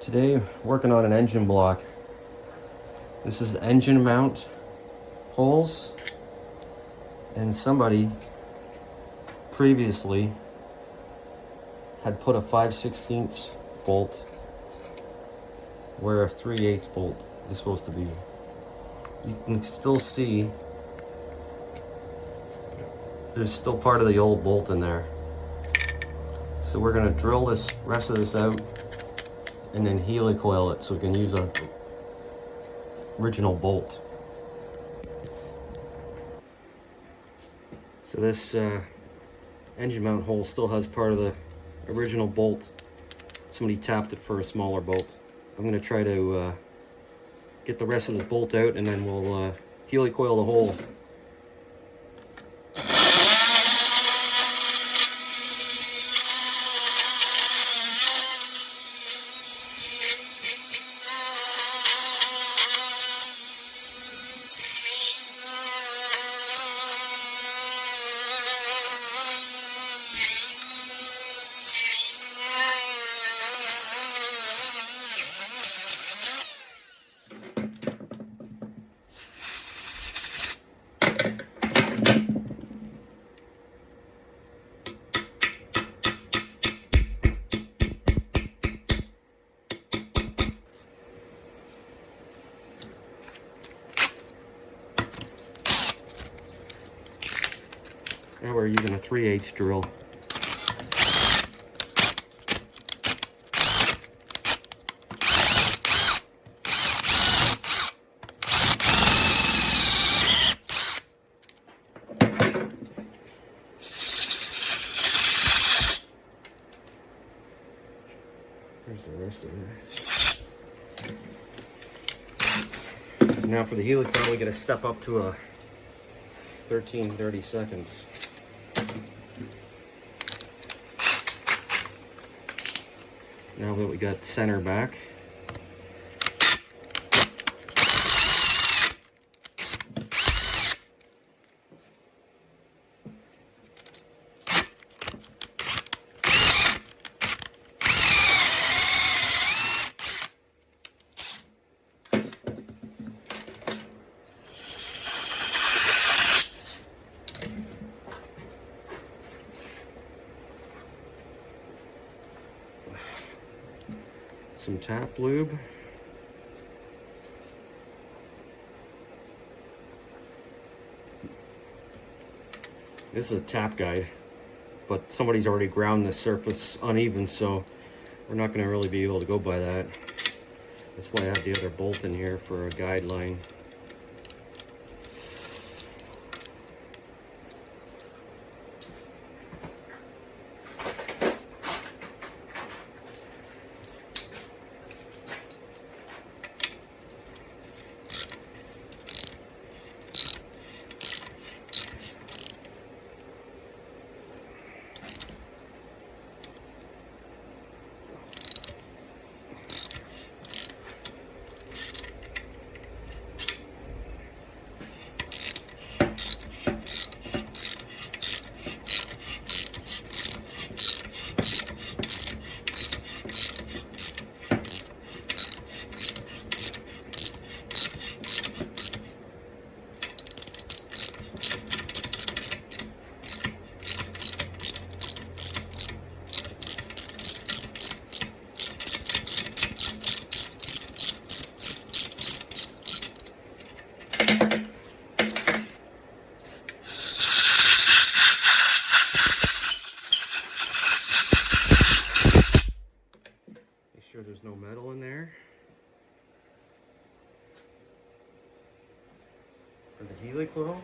Today, working on an engine block. This is engine mount holes, and somebody previously had put a 5/16 bolt where a 3/8 bolt is supposed to be. You can still see there's still part of the old bolt in there. So we're going to drill this rest of this out and then helicoil it so we can use a original bolt. So this engine mount hole still has part of the original bolt. Somebody tapped it for a smaller bolt. I'm going to try to get the rest of this bolt out, and then we'll helicoil the hole. Now we're using a 3/8 drill. There's the rest of it. Now for the helicoil, we got to step up to a 13-30 seconds. Now that we got center back, some tap lube. This is a tap guide, but somebody's already ground the surface uneven, so we're not going to really be able to go by that. That's why I have the other bolt in here for a guideline. There's no metal in there. For the helicoil.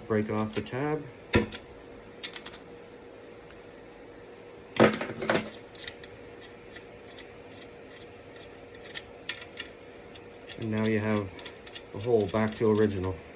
Break off the tab. And now you have the hole back to original.